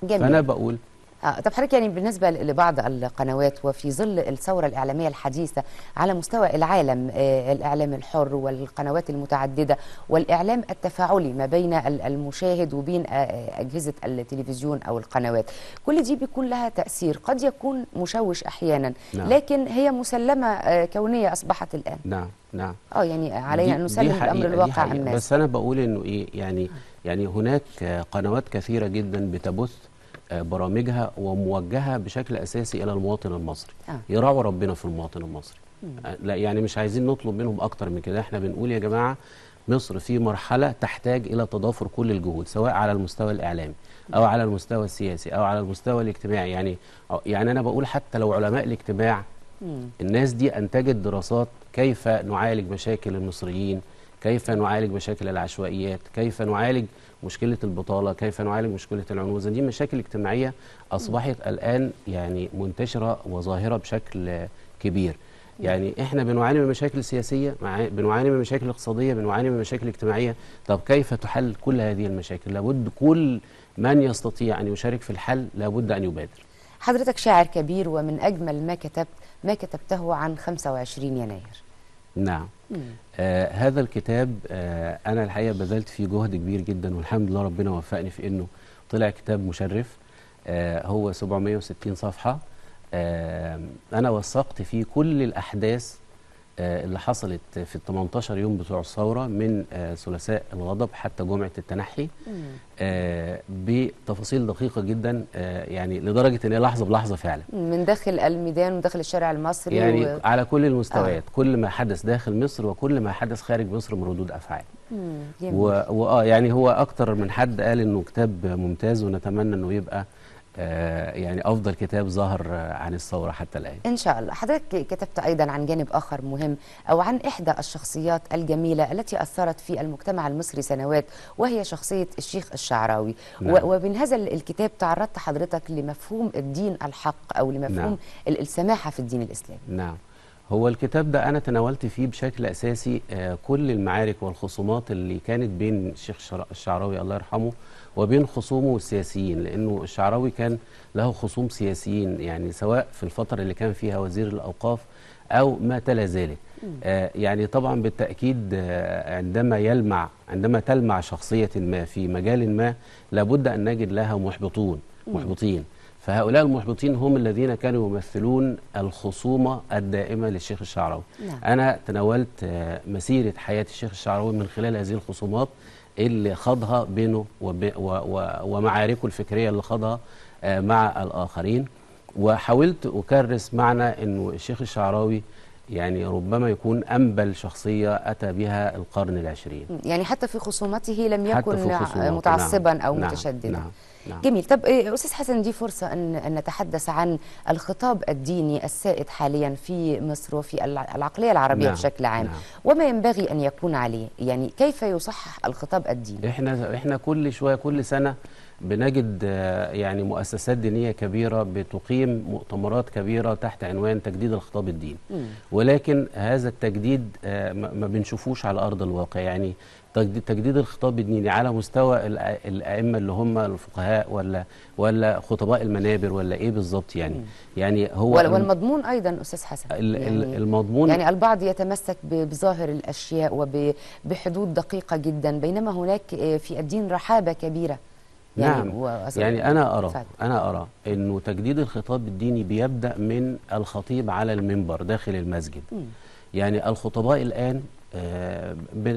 جميل. فانا بقول طب حضرتك يعني بالنسبة لبعض القنوات وفي ظل الثورة الإعلامية الحديثة على مستوى العالم، الإعلام الحر والقنوات المتعددة والإعلام التفاعلي ما بين المشاهد وبين أجهزة التلفزيون أو القنوات، كل دي بيكون لها تأثير قد يكون مشوش أحيانا، نعم. لكن هي مسلمة كونية أصبحت الآن. نعم نعم يعني علينا أن دي نسلم الأمر حقيقة، الواقع دي الناس. بس أنا بقول إنه إيه، يعني هناك قنوات كثيرة جدا بتبث برامجها وموجهة بشكل أساسي إلى المواطن المصري. يراعوا ربنا في المواطن المصري. لا يعني مش عايزين نطلب منهم أكتر من كده. إحنا بنقول يا جماعة مصر في مرحلة تحتاج إلى تضافر كل الجهود، سواء على المستوى الإعلامي أو على المستوى السياسي أو على المستوى الاجتماعي. يعني أنا بقول حتى لو علماء الاجتماع، الناس دي أنتجت دراسات كيف نعالج مشاكل المصريين، كيف نعالج مشاكل العشوائيات، كيف نعالج مشكلة البطالة، كيف نعالج مشكلة العنوزة. دي مشاكل اجتماعية أصبحت الآن يعني منتشرة وظاهرة بشكل كبير. يعني احنا بنعاني من مشاكل سياسية، بنعاني من مشاكل اقتصادية، بنعاني من مشاكل اجتماعية. طب كيف تحل كل هذه المشاكل؟ لابد كل من يستطيع أن يشارك في الحل لابد أن يبادر. حضرتك شاعر كبير، ومن أجمل ما كتبته عن 25 يناير. نعم. هذا الكتاب أنا الحقيقة بذلت فيه جهد كبير جدا، والحمد لله ربنا وفقني في أنه طلع كتاب مشرف. هو 760 صفحة. أنا وثقت فيه كل الأحداث اللي حصلت في ال 18 يوم بتوع الثورة، من ثلاثاء الغضب حتى جمعة التنحي، بتفاصيل دقيقة جدا، يعني لدرجة ان هي لحظة بلحظة فعلا، من داخل الميدان وداخل الشارع المصري، يعني على كل المستويات. كل ما حدث داخل مصر وكل ما حدث خارج مصر من ردود أفعال. يعني هو أكتر من حد قال انه كتاب ممتاز، ونتمنى انه يبقى يعني أفضل كتاب ظهر عن الثورة حتى الآن إن شاء الله. حضرتك كتبت أيضا عن جانب آخر مهم، أو عن إحدى الشخصيات الجميلة التي أثرت في المجتمع المصري سنوات، وهي شخصية الشيخ الشعراوي. نعم. ومن هذا الكتاب تعرضت حضرتك لمفهوم الدين الحق، أو لمفهوم نعم. السماحة في الدين الإسلامي. نعم. هو الكتاب ده أنا تناولت فيه بشكل أساسي كل المعارك والخصومات اللي كانت بين الشيخ الشعراوي الله يرحمه وبين خصومه السياسيين، لأنه الشعراوي كان له خصوم سياسيين، يعني سواء في الفترة اللي كان فيها وزير الأوقاف أو ما تلا ذلك. يعني طبعا بالتأكيد عندما تلمع شخصية ما في مجال ما، لابد أن نجد لها محبطين. فهؤلاء المحبطين هم الذين كانوا يمثلون الخصومة الدائمة للشيخ الشعراوي. نعم. أنا تناولت مسيرة حياة الشيخ الشعراوي من خلال هذه الخصومات اللي خاضها بينه ومعاركه الفكرية اللي خاضها مع الآخرين، وحاولت أكرس معنى أنه الشيخ الشعراوي يعني ربما يكون أنبل شخصية أتى بها القرن العشرين. يعني حتى في خصومته لم يكن خصومات. متعصبا. نعم. أو نعم. متشددا. نعم. نعم. جميل. طب أستاذ حسن، دي فرصة أن نتحدث عن الخطاب الديني السائد حاليا في مصر وفي العقلية العربية. نعم. بشكل عام. نعم. وما ينبغي أن يكون عليه، يعني كيف يصحح الخطاب الديني؟ احنا كل شوية كل سنة بنجد يعني مؤسسات دينية كبيرة بتقيم مؤتمرات كبيرة تحت عنوان تجديد الخطاب الديني، ولكن هذا التجديد ما بنشوفوش على أرض الواقع. يعني تجديد الخطاب الديني على مستوى الأئمة اللي هم الفقهاء ولا خطباء المنابر ولا إيه بالظبط؟ يعني هو والمضمون أيضا أستاذ حسن، يعني المضمون، يعني البعض يتمسك بظاهر الأشياء وبحدود دقيقة جدا، بينما هناك في الدين رحابة كبيرة. نعم. يعني أنا أرى أنه تجديد الخطاب الديني بيبدأ من الخطيب على المنبر داخل المسجد. يعني الخطباء الآن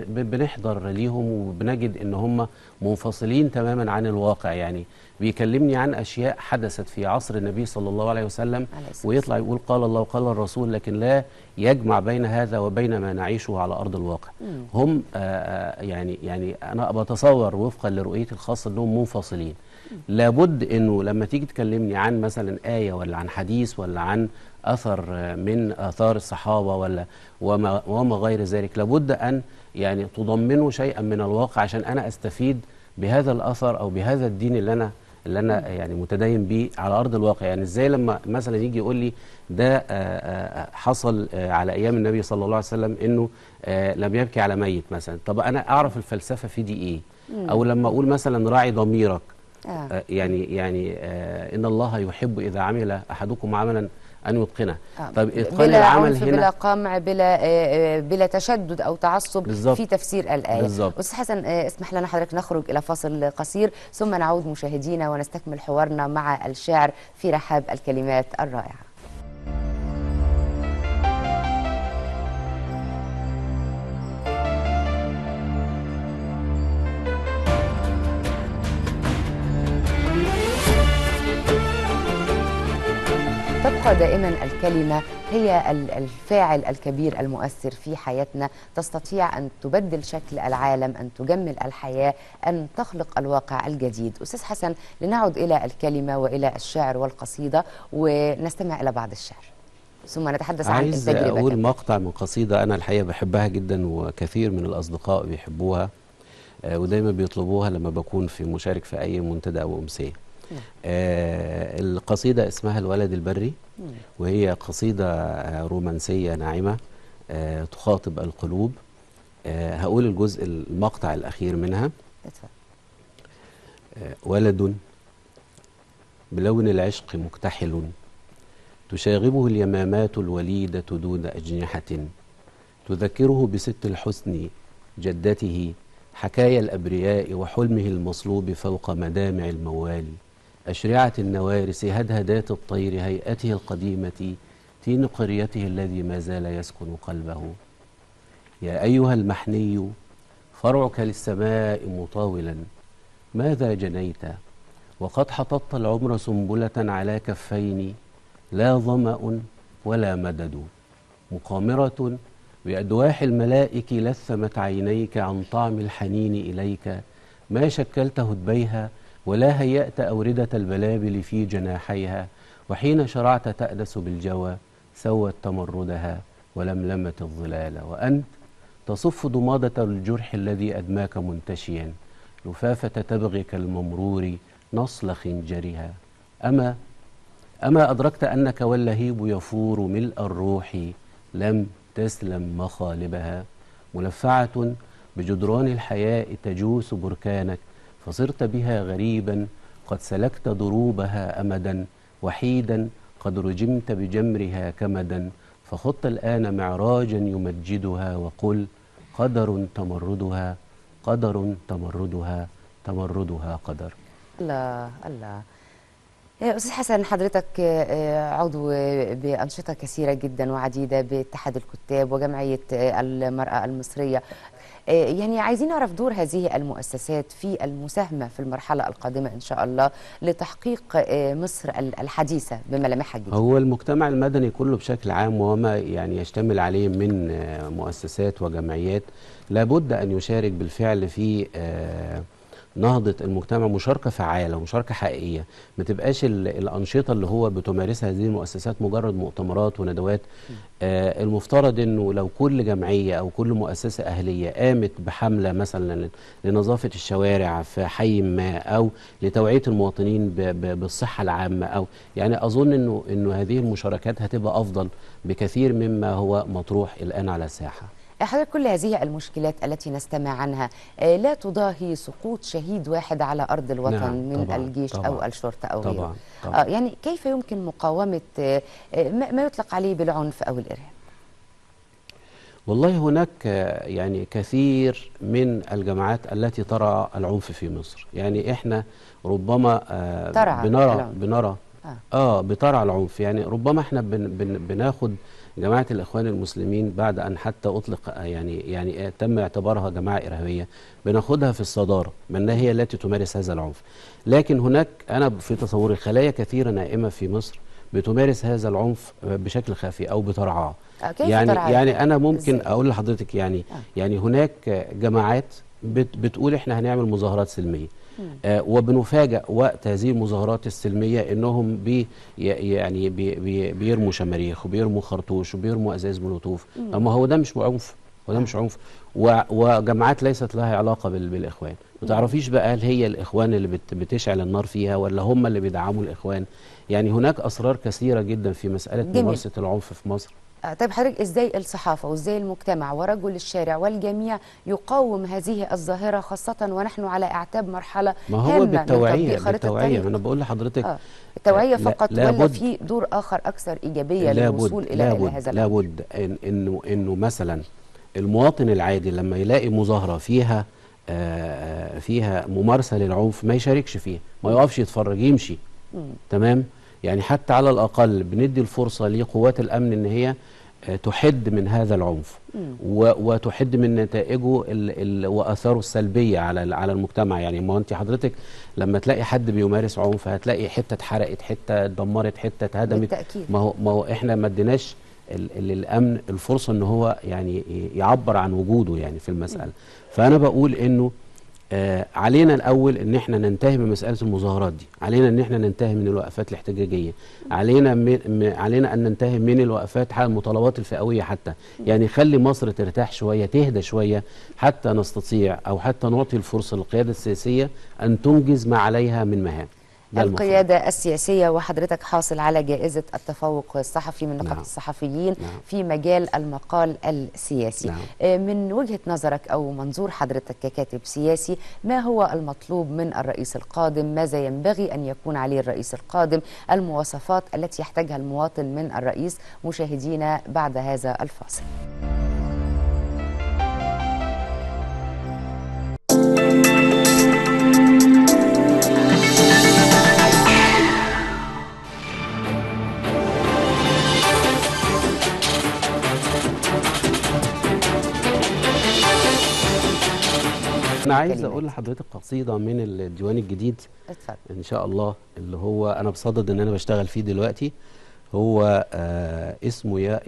بنحضر ليهم وبنجد ان هم منفصلين تماما عن الواقع. يعني بيكلمني عن اشياء حدثت في عصر النبي صلى الله عليه وسلم، ويطلع يقول قال الله وقال الرسول، لكن لا يجمع بين هذا وبين ما نعيشه على ارض الواقع. هم يعني انا بتصور وفقا لرؤيتي الخاصه انهم منفصلين. لابد انه لما تيجي تكلمني عن مثلا آية ولا عن حديث ولا عن أثر من آثار الصحابة وما غير ذلك، لابد أن يعني تضمنه شيئا من الواقع عشان أنا أستفيد بهذا الأثر أو بهذا الدين اللي أنا يعني متدين به على أرض الواقع. يعني إزاي لما مثلا يجي يقول لي ده حصل على أيام النبي صلى الله عليه وسلم إنه لم يبكي على ميت مثلا، طب أنا أعرف الفلسفة في دي إيه؟ أو لما أقول مثلا راعي ضميرك، يعني إن الله يحب إذا عمل أحدكم عملا أن يتقنه. طيب إتقان بلا العمل عنف، هنا بلا قمع، بلا تشدد أو تعصب بالزبط. في تفسير الآية. بالزبط. أستاذ حسن، اسمح لنا حضرتك نخرج إلى فاصل قصير ثم نعود مشاهدينا ونستكمل حوارنا مع الشاعر في رحاب الكلمات الرائعة. تبقى دائما الكلمة هي الفاعل الكبير المؤثر في حياتنا، تستطيع أن تبدل شكل العالم، أن تجمل الحياة، أن تخلق الواقع الجديد. أستاذ حسن، لنعد إلى الكلمة وإلى الشعر والقصيدة ونستمع إلى بعض الشعر ثم نتحدث عن التجربة. عايز أقول مقطع من قصيدة أنا الحقيقة بحبها جدا وكثير من الأصدقاء بيحبوها ودايما بيطلبوها لما بكون في مشارك في أي منتدى أو أمسية. القصيدة اسمها الولد البري، وهي قصيدة رومانسية ناعمة تخاطب القلوب. هقول الجزء المقطع الأخير منها. ولد بلون العشق مكتحل، تشاغبه اليمامات الوليدة دون أجنحة، تذكره بست الحسن جدته، حكايا الأبرياء وحلمه المصلوب فوق مدامع الموالي، أشرعة النوارس هدهدات الطير هيئته القديمة، تين قريته الذي ما زال يسكن قلبه. يا أيها المحني فرعك للسماء مطاولا، ماذا جنيت وقد حططت العمر سنبلة على كفين، لا ظمأ ولا مدد، مقامرة بأدواح الملائك لثمت عينيك عن طعم الحنين إليك، ما شكلت هدبيها ولا هيأت أوردة البلابل في جناحيها، وحين شرعت تأنس بالجوى سوت تمردها ولملمت الظلال، وأنت تصف ضمادة الجرح الذي أدماك منتشيا، لفافة تبغي كالممرور نصل خنجرها. أما أدركت أنك واللهيب يفور ملء الروح لم تسلم مخالبها، ملفعة بجدران الحياء تجوس بركانك، فصرت بها غريبا قد سلكت ضروبها أمدا، وحيدا قد رجمت بجمرها كمدا، فخضت الآن معراجا يمجدها، وقل قدر تمردها، قدر تمردها، تمردها قدر. الله الله. أستاذ حسن، حضرتك عضو بأنشطة كثيرة جدا وعديدة باتحاد الكتاب وجمعية المرأة المصرية، يعني عايزين نعرف دور هذه المؤسسات في المساهمة في المرحلة القادمة إن شاء الله لتحقيق مصر الحديثة بملامحها الجديدة. هو المجتمع المدني كله بشكل عام وما يعني يشتمل عليه من مؤسسات وجمعيات لابد أن يشارك بالفعل في نهضة المجتمع، مشاركة فعالة ومشاركة حقيقية، ما تبقاش الأنشطة اللي هو بتمارسها هذه المؤسسات مجرد مؤتمرات وندوات. المفترض أنه لو كل جمعية أو كل مؤسسة أهلية قامت بحملة مثلا لنظافة الشوارع في حي ما أو لتوعية المواطنين بالصحة العامة، أو يعني أظن أنه هذه المشاركات هتبقى أفضل بكثير مما هو مطروح الآن على الساحة. حضرتك كل هذه المشكلات التي نستمع عنها لا تضاهي سقوط شهيد واحد على أرض الوطن، نعم، من طبعًا الجيش طبعًا أو الشرطة أو غيره. طبعًا. يعني كيف يمكن مقاومة ما يطلق عليه بالعنف أو الإرهاب؟ والله هناك يعني كثير من الجماعات التي ترى العنف في مصر، يعني احنا ربما بنرى بترعى العنف، يعني ربما احنا بناخد جماعة الإخوان المسلمين بعد أن حتى أطلق يعني تم اعتبارها جماعة إرهابية، بناخدها في الصدارة من هي التي تمارس هذا العنف. لكن هناك أنا في تصوري خلايا كثيرة نائمة في مصر بتمارس هذا العنف بشكل خفي أو بترعاه. يعني أنا ممكن أقول لحضرتك يعني هناك جماعات بتقول إحنا هنعمل مظاهرات سلمية، وبنفاجأ وقت هذه المظاهرات السلمية انهم بيرموا شماريخ وبيرموا خرطوش وبيرموا ازاز مولوتوف. اما هو ده مش عنف، وده مش عنف، وجماعات ليست لها علاقة بالاخوان. ما تعرفيش بقى هل هي الاخوان اللي بتشعل النار فيها ولا هم اللي بيدعموا الاخوان. يعني هناك اسرار كثيرة جدا في مسألة ممارسة العنف في مصر. طيب حضرتك ازاي الصحافه وازاي المجتمع ورجل الشارع والجميع يقاوم هذه الظاهره، خاصه ونحن على اعتاب مرحله ما هو هامه من بالتوعية، تطبيق خريطه الطريق؟ ما انا بقول لحضرتك التوعيه لا فقط ولا لابد في دور اخر اكثر ايجابيه للوصول الى هذا الامر؟ لابد انه مثلا المواطن العادي لما يلاقي مظاهرة فيها ممارسة للعنف ما يشاركش فيها، ما يقفش يتفرج، يمشي. تمام. يعني حتى على الأقل بندي الفرصة لقوات الأمن إن هي تحد من هذا العنف وتحد من نتائجه وآثاره السلبية على المجتمع. يعني ما أنت حضرتك لما تلاقي حد بيمارس عنف هتلاقي حتة اتحرقت، حتة اتدمرت، حتة اتهدمت. بالتأكيد. ما هو إحنا ما اديناش للأمن الفرصة إن هو يعني يعبر عن وجوده يعني في المسألة. فأنا بقول إنه علينا الأول إن احنا ننتهي من مسألة المظاهرات دي، علينا إن احنا ننتهي من الوقفات الاحتجاجية، علينا أن ننتهي من الوقفات حال المطالبات الفئوية حتى. يعني خلي مصر ترتاح شوية، تهدى شوية، حتى نستطيع أو حتى نعطي الفرصة للقيادة السياسية أن تنجز ما عليها من مهام. القيادة السياسية، وحضرتك حاصل على جائزة التفوق الصحفي من نقابة الصحفيين في مجال المقال السياسي. من وجهة نظرك أو منظور حضرتك ككاتب سياسي، ما هو المطلوب من الرئيس القادم؟ ماذا ينبغي أن يكون عليه الرئيس القادم؟ المواصفات التي يحتاجها المواطن من الرئيس. مشاهدينا بعد هذا الفاصل. أنا عايز أقول لحضرتك قصيدة من الديوان الجديد. اتفضل. إن شاء الله، اللي هو أنا بصدد إن أنا بشتغل فيه دلوقتي. هو اسمه يا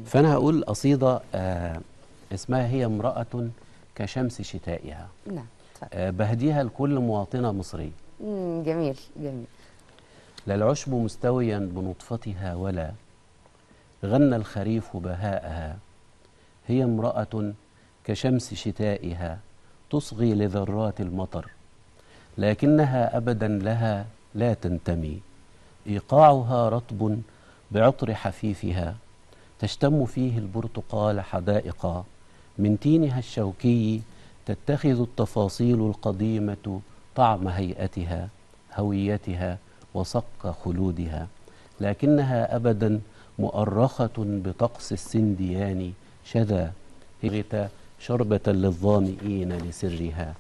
فأنا هقول قصيدة اسمها هي امرأة كشمس شتائها. نعم. بهديها لكل مواطنة مصرية. جميل جميل. لا العشب مستويا بنطفتها ولا غنى الخريف بهاءها. هي امرأة كشمس شتائها تصغي لذرات المطر، لكنها أبدا لها لا تنتمي. إيقاعها رطب بعطر حفيفها، تشتم فيه البرتقال حدائق. من تينها الشوكي تتخذ التفاصيل القديمة طعم هيئتها، هويتها، وصق خلودها. لكنها أبدا مؤرخة بطقس السنديان شذا هغت شربة للظامئين لسرها.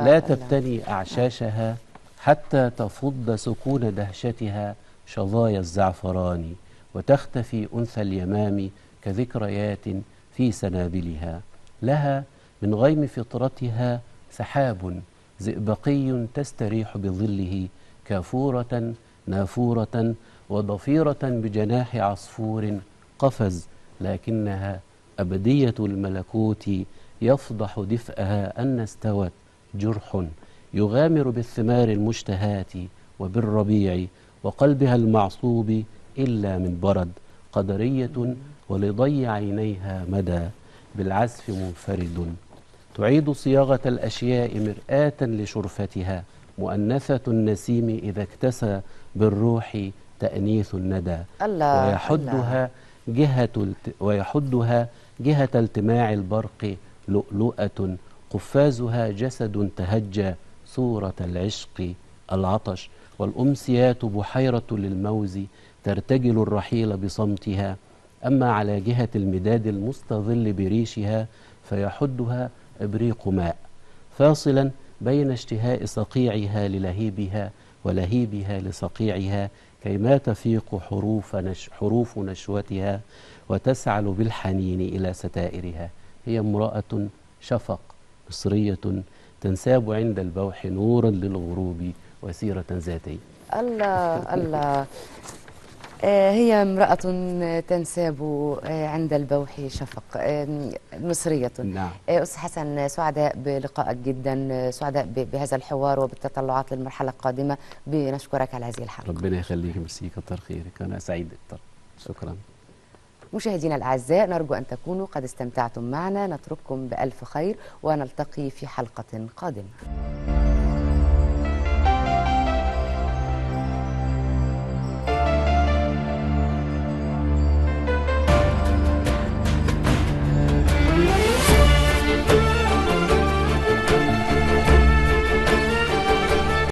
لا تبتني أعشاشها حتى تفض سكون دهشتها شظايا الزعفران، وتختفي أنثى اليمام كذكريات في سنابلها. لها من غيم فطرتها سحاب زئبقي تستريح بظله، كافورة نافورة وضفيرة بجناح عصفور قفز. لكنها أبدية الملكوت يفضح دفئها أن استوت جرح يغامر بالثمار المشتهات وبالربيع، وقلبها المعصوب إلا من برد. قدرية ولضي عينيها مدى بالعزف منفرد، تعيد صياغة الأشياء مرآة لشرفتها. مؤنثة النسيم إذا اكتسى بالروح تأنيث الندى. ويحدها جهة التماع البرق لؤلؤة، قفازها جسد تهجى صورة العشق العطش. والأمسيات بحيرة للموز ترتجل الرحيل بصمتها. أما على جهة المداد المستظل بريشها فيحدها إبريق ماء، فاصلا بين اشتهاء صقيعها للهيبها ولهيبها لصقيعها، كيما تفيق حروف نشوتها وتسعل بالحنين إلى ستائرها. هي امرأة شفق مصرية تنساب عند البوح نورا للغروب وسيرة ذاتية. الله الله. هي امرأة تنساب عند البوح شفق، مصرية. نعم. أستاذ حسن، سعداء بلقائك جدا، سعداء بهذا الحوار وبالتطلعات للمرحلة القادمة. بنشكرك على هذه الحلقة. ربنا يخليك، ميرسي، كتر خيرك، أنا سعيد أكتر. شكرا. مشاهدينا الأعزاء، نرجو أن تكونوا قد استمتعتم معنا. نترككم بألف خير ونلتقي في حلقة قادمة.